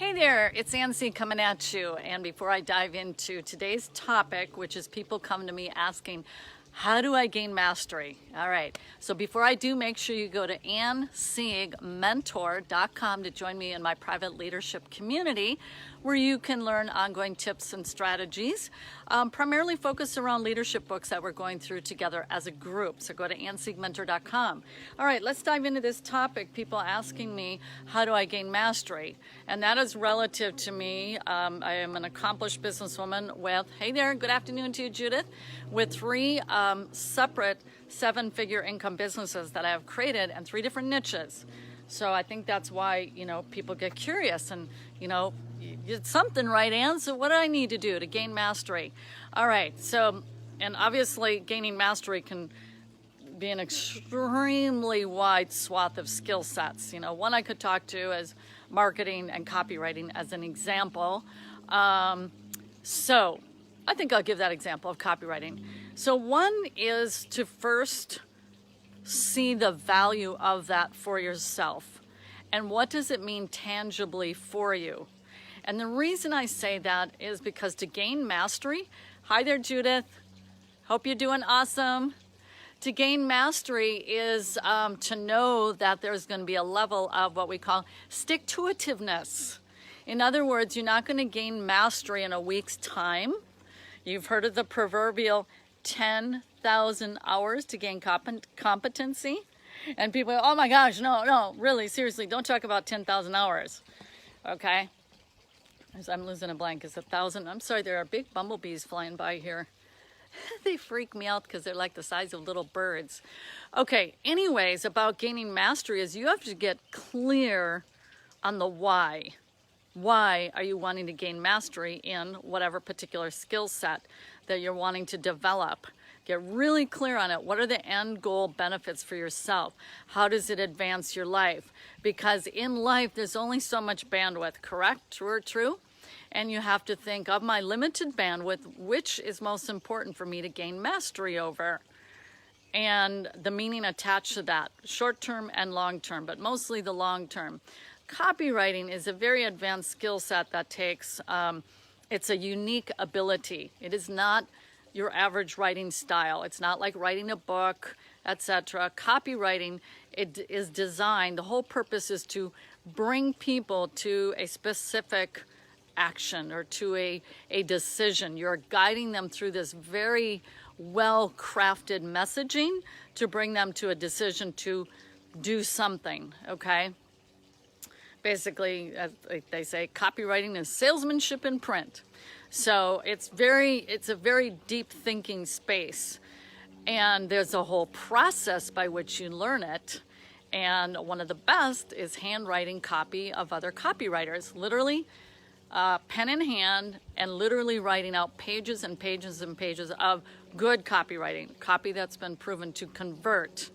Hey there, it's Ancy coming at you. And before I dive into today's topic, which is people come to me asking, how do I gain mastery? All right, so before I do, make sure you go to AnnSiegMentor.com to join me in my private leadership community, where you can learn ongoing tips and strategies, primarily focused around leadership books that we're going through together as a group. So go to AnnSiegMentor.com. All right, let's dive into this topic. People asking me, how do I gain mastery? And that is relative to me. I am an accomplished businesswoman with, hey there, good afternoon to you, Judith, with three separate seven-figure income businesses that I have created and three different niches. So I think that's why, people get curious and, you did something right, Ann. So what do I need to do to gain mastery? All right. So, and obviously gaining mastery can be an extremely wide swath of skill sets. One I could talk to is marketing and copywriting as an example. So I think I'll give that example of copywriting. So one is to first see the value of that for yourself. And what does it mean tangibly for you? And the reason I say that is because to gain mastery, hi there, Judith. Hope you're doing awesome. To gain mastery is to know that there's going to be a level of what we call stick-to-itiveness. In other words, you're not going to gain mastery in a week's time. You've heard of the proverbial 10,000 hours to gain competency. And people go, oh my gosh, no, really, seriously, don't talk about 10,000 hours. Okay? As I'm losing a blank, it's 1,000. I'm sorry, there are big bumblebees flying by here. They freak me out because they're like the size of little birds. Okay, anyways, about gaining mastery is you have to get clear on the why. Why are you wanting to gain mastery in whatever particular skill set that you're wanting to develop? Get really clear on it. What are the end goal benefits for yourself? How does it advance your life? Because in life, there's only so much bandwidth, correct? True or true? And you have to think of my limited bandwidth, which is most important for me to gain mastery over. And the meaning attached to that, short-term and long-term, but mostly the long-term. Copywriting is a very advanced skill set that takes, it's a unique ability. It is not your average writing style. It's not like writing a book, etc. Copywriting, it is designed, the whole purpose is to bring people to a specific action or to a decision. You're guiding them through this very well-crafted messaging to bring them to a decision to do something, okay? Basically, as they say, copywriting is salesmanship in print. So it's a very deep thinking space. And there's a whole process by which you learn it. And one of the best is handwriting copy of other copywriters, literally pen in hand and literally writing out pages and pages and pages of good copywriting, copy that's been proven to convert.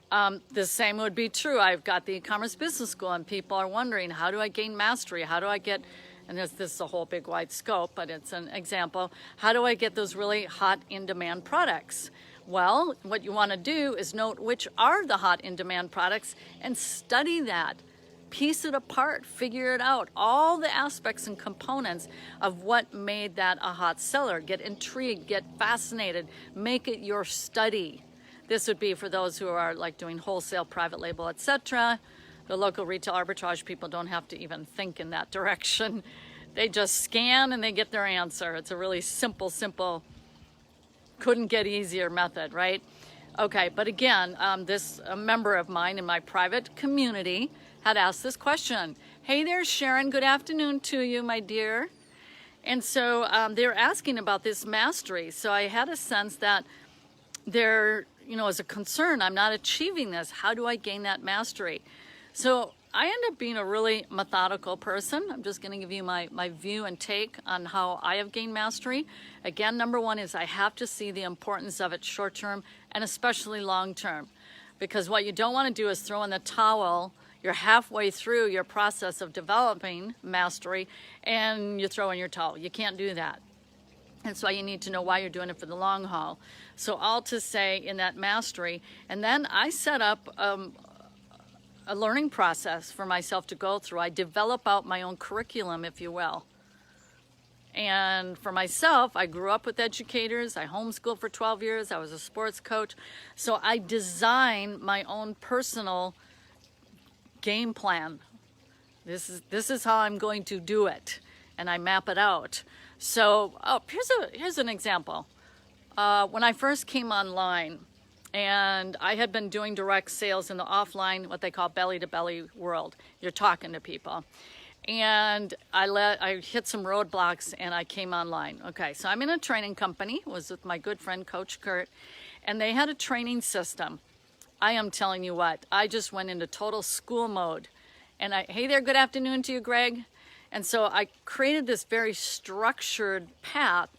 The same would be true. I've got the e-commerce business school and people are wondering, how do I gain mastery? How do I get, and this is a whole big wide scope, but it's an example. How do I get those really hot in-demand products? Well, what you want to do is note which are the hot in-demand products and study that. Piece it apart, figure it out, all the aspects and components of what made that a hot seller. Get intrigued, get fascinated, make it your study. This would be for those who are like doing wholesale, private label, etc. The local retail arbitrage people don't have to even think in that direction. They just scan and they get their answer. It's a really simple, couldn't get easier method, right? Okay, but again, a member of mine in my private community had asked this question. Hey there, Sharon, good afternoon to you, my dear. And so they're asking about this mastery. So I had a sense that there, as a concern, I'm not achieving this. How do I gain that mastery? So I end up being a really methodical person. I'm just going to give you my view and take on how I have gained mastery. Again, number one is I have to see the importance of it short-term and especially long-term. Because what you don't want to do is throw in the towel. You're halfway through your process of developing mastery and you throw in your towel. You can't do that. That's why you need to know why you're doing it for the long haul. So all to say in that mastery, and then I set up a learning process for myself to go through. I develop out my own curriculum, if you will. And for myself, I grew up with educators. I homeschooled for 12 years. I was a sports coach. So I design my own personal game plan. This is how I'm going to do it. And I map it out. So here's an example. When I first came online, and I had been doing direct sales in the offline, what they call belly-to-belly world. You're talking to people. And I hit some roadblocks and I came online. Okay, so I'm in a training company, was with my good friend Coach Kurt, and they had a training system. I am telling you what, I just went into total school mode. And hey there, good afternoon to you, Greg. And so I created this very structured path,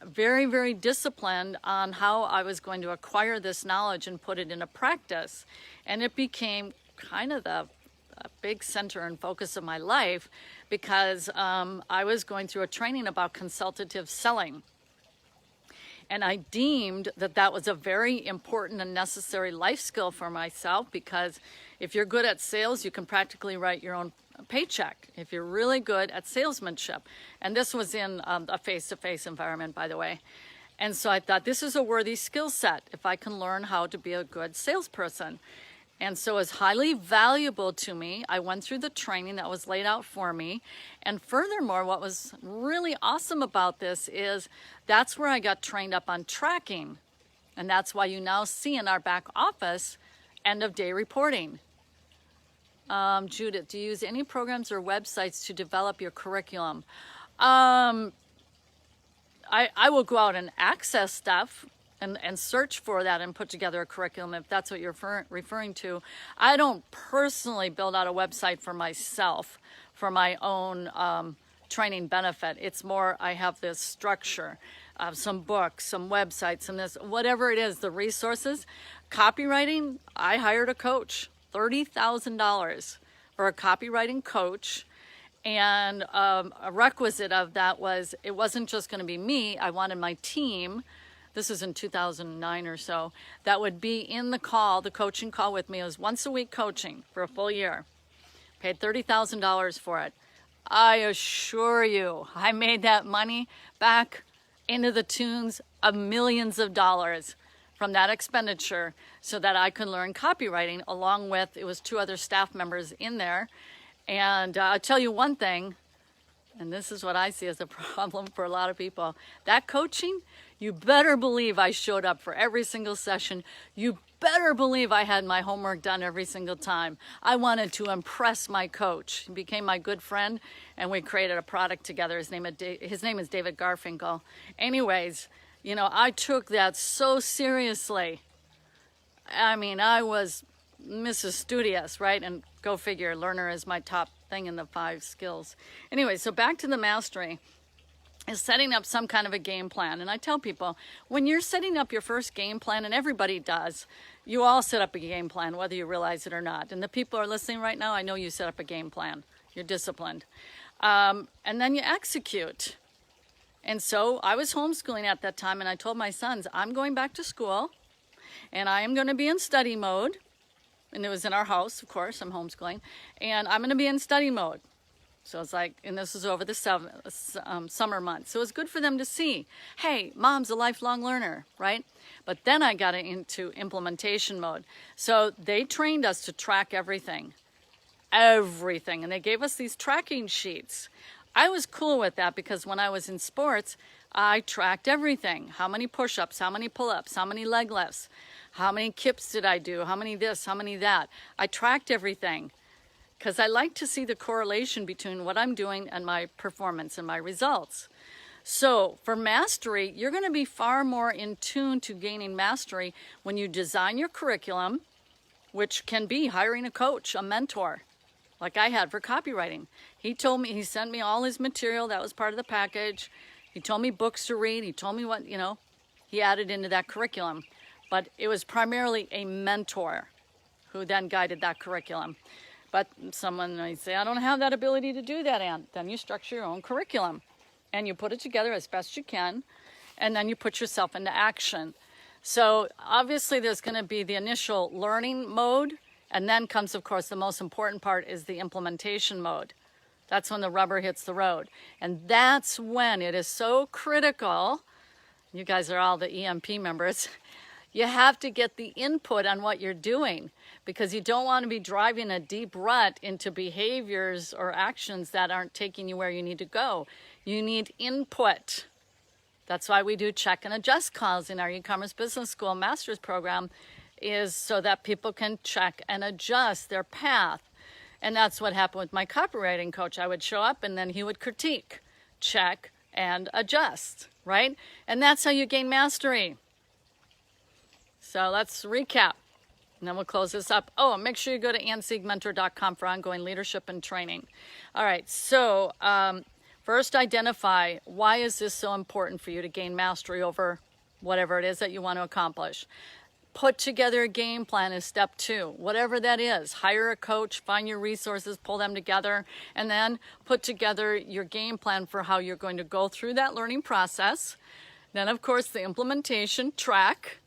very, very disciplined on how I was going to acquire this knowledge and put it into practice. And it became kind of the big center and focus of my life because I was going through a training about consultative selling. And I deemed that that was a very important and necessary life skill for myself, because if you're good at sales, you can practically write your own paycheck if you're really good at salesmanship. And this was in a face-to-face environment, by the way. And so I thought, this is a worthy skill set if I can learn how to be a good salesperson. And so it's highly valuable to me. I went through the training that was laid out for me. And furthermore, what was really awesome about this is that's where I got trained up on tracking. And that's why you now see in our back office end of day reporting. Judith, do you use any programs or websites to develop your curriculum? I will go out and access stuff and search for that and put together a curriculum if that's what you're referring to. I don't personally build out a website for myself for my own training benefit. It's more I have this structure of some books, some websites, some this, whatever it is, the resources. Copywriting, I hired a coach, $30,000 for a copywriting coach. And a requisite of that was, it wasn't just going to be me. I wanted my team. This was in 2009 or so, that would be in the coaching call with me. It was once a week coaching for a full year. Paid $30,000 for it. I assure you, I made that money back into the tunes of millions of dollars from that expenditure so that I could learn copywriting along with, it was 2 other staff members in there. And I'll tell you one thing, and this is what I see as a problem for a lot of people. That coaching, you better believe I showed up for every single session. You better believe I had my homework done every single time. I wanted to impress my coach. He became my good friend, and we created a product together. His name is David Garfinkel. Anyways, you know, I took that so seriously. I mean, I was Mrs. Studious, right? And go figure, learner is my top thing in the 5 skills. Anyway, so back to the mastery is setting up some kind of a game plan. And I tell people, when you're setting up your first game plan, and everybody does, you all set up a game plan, whether you realize it or not. And the people who are listening right now, I know you set up a game plan. You're disciplined. And then you execute. And so I was homeschooling at that time, and I told my sons, I'm going back to school, and I am going to be in study mode. And it was in our house, of course, I'm homeschooling. And I'm going to be in study mode. So it's like, and this was over the summer months. So it was good for them to see, hey, mom's a lifelong learner, right? But then I got into implementation mode. So they trained us to track everything. And they gave us these tracking sheets. I was cool with that because when I was in sports, I tracked everything. How many push-ups, how many pull-ups, how many leg lifts, how many kips did I do, how many this, how many that. I tracked everything because I like to see the correlation between what I'm doing and my performance and my results. So for mastery, you're going to be far more in tune to gaining mastery when you design your curriculum, which can be hiring a coach, a mentor, like I had for copywriting. He sent me all his material. That was part of the package. He told me books to read. He told me what, he added into that curriculum. But it was primarily a mentor who then guided that curriculum. But someone might say, I don't have that ability to do that, Ann. Then you structure your own curriculum. And you put it together as best you can. And then you put yourself into action. So obviously there's going to be the initial learning mode. And then comes, of course, the most important part is the implementation mode. That's when the rubber hits the road. And that's when it is so critical. You guys are all the EMP members. You have to get the input on what you're doing, because you don't want to be driving a deep rut into behaviors or actions that aren't taking you where you need to go. You need input. That's why we do check and adjust calls in our e-commerce business school master's program, is so that people can check and adjust their path. And that's what happened with my copywriting coach. I would show up and then he would critique, check, and adjust, right? And that's how you gain mastery. So let's recap, and then we'll close this up. Oh, make sure you go to annsiegmentor.com for ongoing leadership and training. All right, so first identify, why is this so important for you to gain mastery over whatever it is that you want to accomplish? Put together a game plan is step 2, whatever that is. Hire a coach, find your resources, pull them together, and then put together your game plan for how you're going to go through that learning process. Then, of course, the implementation, track.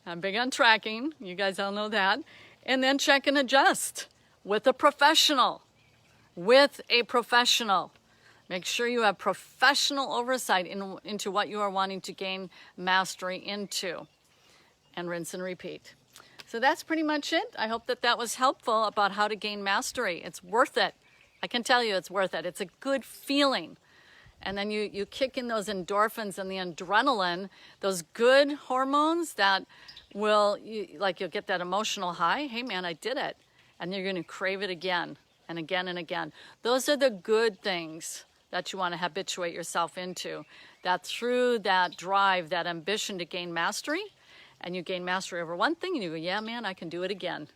I'm big on tracking. You guys all know that. And then check and adjust with a professional. With a professional. Make sure you have professional oversight into what you are wanting to gain mastery into. And rinse and repeat. So that's pretty much it. I hope that that was helpful about how to gain mastery. It's worth it. I can tell you it's worth it. It's a good feeling. And then you kick in those endorphins and the adrenaline, those good hormones that will, you'll get that emotional high. Hey man, I did it. And you're going to crave it again and again and again. Those are the good things that you want to habituate yourself into. That through that drive, that ambition to gain mastery, and you gain mastery over one thing, and you go, yeah, man, I can do it again.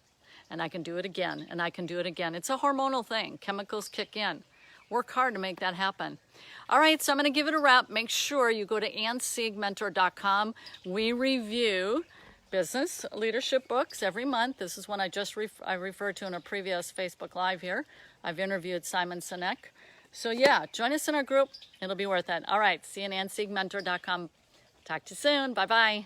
And I can do it again, and I can do it again. It's a hormonal thing. Chemicals kick in. Work hard to make that happen. All right, so I'm going to give it a wrap. Make sure you go to annsiegmentor.com. We review business leadership books every month. This is one I just I referred to in a previous Facebook Live here. I've interviewed Simon Sinek. So yeah, join us in our group. It'll be worth it. All right, see you at annsiegmentor.com. Talk to you soon. Bye-bye.